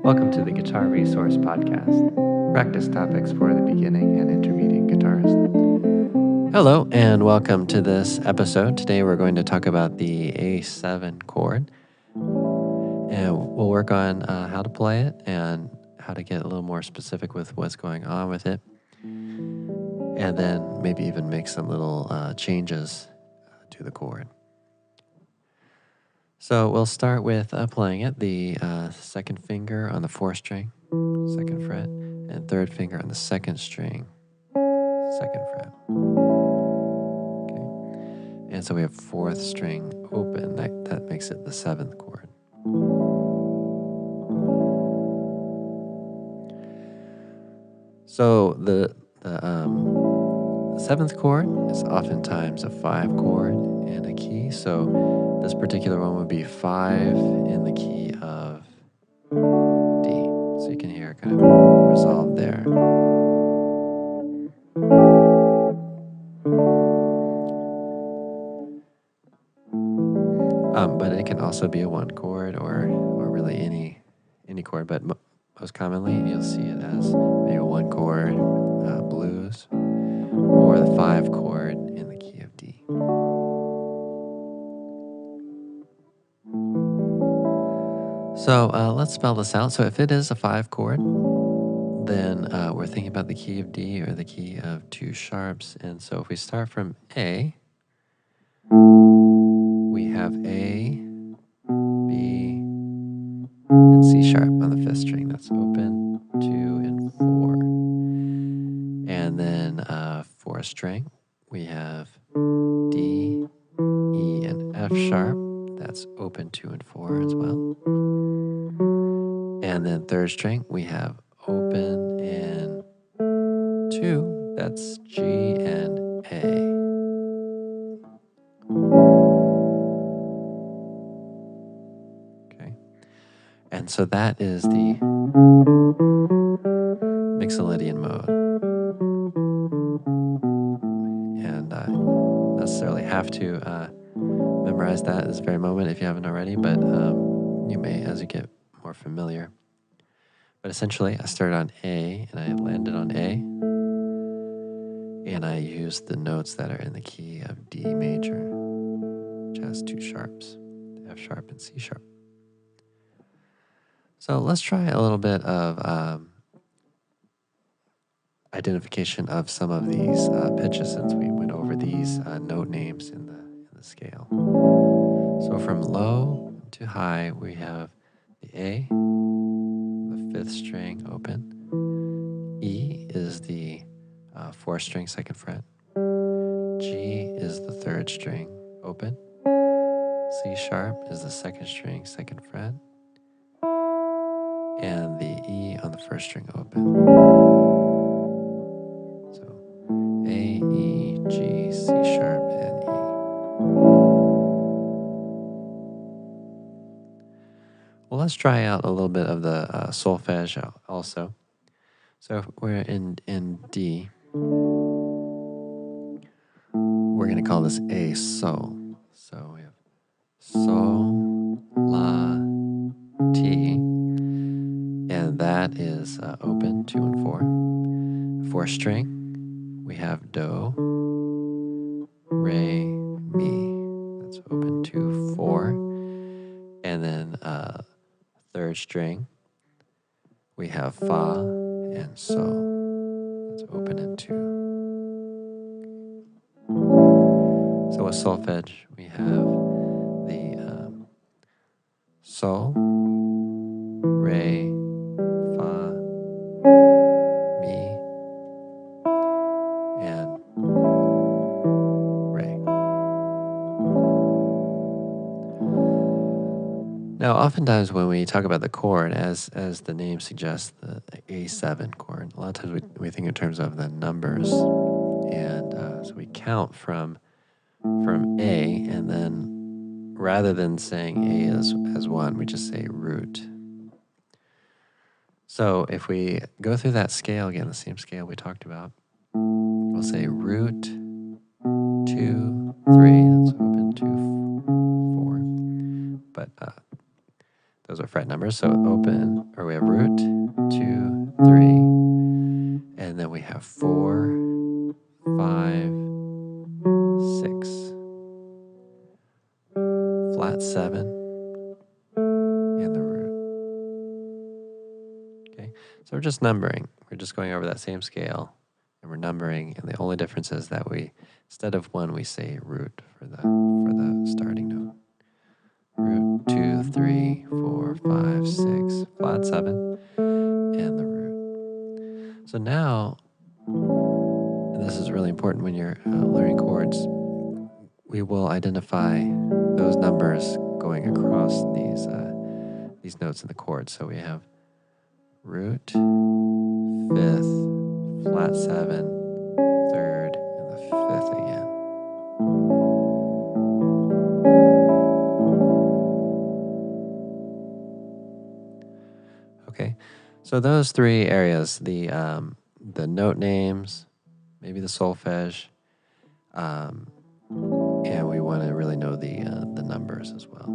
Welcome to the Guitar Resource Podcast, practice topics for the beginning and intermediate guitarist. Hello, and welcome to this episode. Today we're going to talk about the A7 chord, and we'll work on how to play it and how to get a little more specific with what's going on with it, and then maybe even make some little changes to the chord. So we'll start with playing it, the second finger on the 4th string, 2nd fret, and 3rd finger on the 2nd string, 2nd fret. Okay. And so we have 4th string open. That makes it the 7th chord. So the 7th chord is oftentimes a 5 chord in a key. So this particular one would be 5 in the key of D. So you can hear it kind of resolve there. But it can also be a 1 chord or really any chord. But most commonly you'll see it as maybe a 1 chord blues or the 5 chord in the key of D. So let's spell this out. So if it is a 5 chord, then we're thinking about the key of D or the key of 2 sharps. And so if we start from A, we have A, B, and C sharp on the 5th string. That's open, 2, and 4. And then 4th string, we have D, E, and F sharp. That's open, 2, and 4 as well. And then 3rd string, we have open and 2. That's G and A. Okay. And so that is the Mixolydian mode. And I don't necessarily have to memorize that at this very moment if you haven't already, but you may as you get more familiar. But essentially, I started on A, and I landed on A, and I used the notes that are in the key of D major, which has 2 sharps, F sharp and C sharp. So let's try a little bit of identification of some of these pitches, since we went over these note names in the scale. So from low to high, we have the A, the 5th string open. E is the 4th string, 2nd fret. G is the 3rd string open. C sharp is the 2nd string, 2nd fret. And the E on the 1st string open. So A, E, G, C sharp, and E. Well, let's try out a little bit of the solfege also. So if we're in D, we're going to call this A sol. So we have sol, la, ti, and that is open, 2 and 4. 4th string, we have do, re, mi. That's open, 2, 4. And then 3rd string, we have fa and sol. That's open and 2. So with solfege, we have the sol, re, fa, mi, and re. Now, oftentimes when we talk about the chord, as the name suggests, the A7 chord, a lot of times we think in terms of the numbers, and so we count from A, and then rather than saying A as 1, we just say root. So if we go through that scale again, the same scale we talked about, we'll say root, 2, 3, that's open, 2, 4. But Those are fret numbers. So open, or we have root, 2, 3, and then we have 4, 5, 6, flat 7, and the root. Okay, so we're just numbering. We're just going over that same scale, and we're numbering, and the only difference is that we, instead of 1, we say root for the starting note. Root, 2, 3, 4, 5, 6, flat 7, and the root. So now, and this is really important when you're learning chords, we will identify those numbers going across these notes in the chord. So we have root, 5th, flat 7, 3rd, and the 5th again. Okay, so those 3 areas, the note names, maybe the solfege, and we want to really know the numbers as well.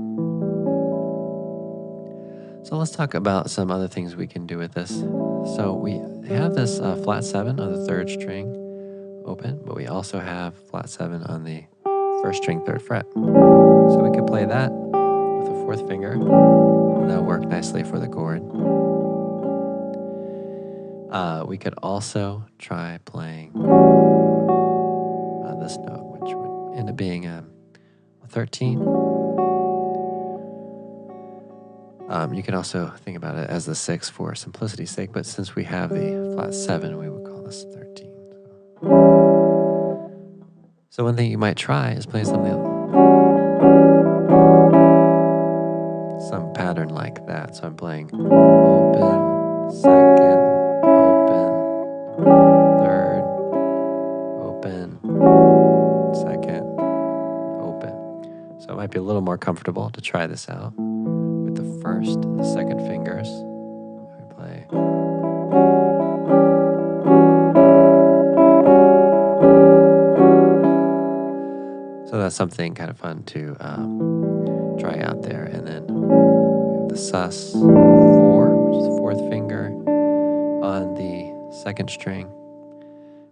So let's talk about some other things we can do with this. So we have this flat 7 on the 3rd string open, but we also have flat 7 on the 1st string 3rd fret. So we could play that with the 4th finger, and that'll work nicely for the chord. We could also try playing this note, which would end up being a 13. You can also think about it as the 6 for simplicity's sake, but since we have the flat 7, we would call this 13. So one thing you might try is playing some pattern like that. So I'm playing open, 2nd, open, 3rd, open, 2nd, open. So it might be a little more comfortable to try this out with the 1st and the 2nd fingers. We play. So that's something kind of fun to try out there. And then we have the sus 4, which is the 4th finger on the 2nd string,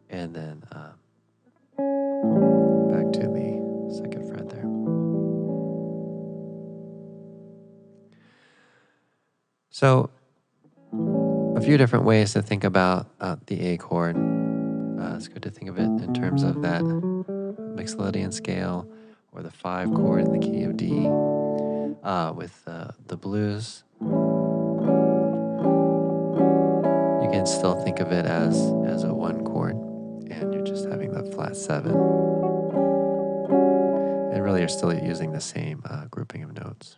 and then back to the 2nd fret there. So a few different ways to think about the A chord. It's good to think of it in terms of that Mixolydian scale, or the 5 chord in the key of D. With the blues, you can still think of it as a 1 chord, and you're just having the flat 7. And really, you're still using the same grouping of notes.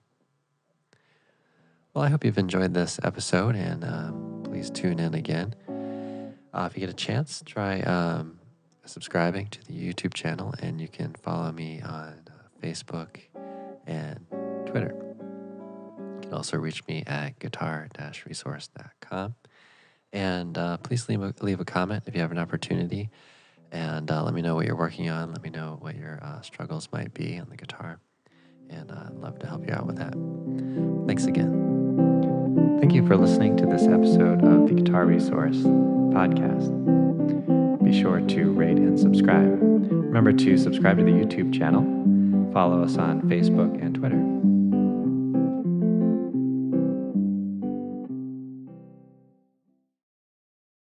Well, I hope you've enjoyed this episode, and please tune in again. If you get a chance, try subscribing to the YouTube channel, and you can follow me on Facebook and Twitter. You can also reach me at guitar-resource.com. And please leave a comment if you have an opportunity, and let me know what you're working on. Let me know what your struggles might be on the guitar, and I'd love to help you out with that. Thanks again. Thank you for listening to this episode of the Guitar Resource podcast. Be sure to rate and subscribe. Remember to subscribe to the YouTube channel. Follow us on Facebook and Twitter.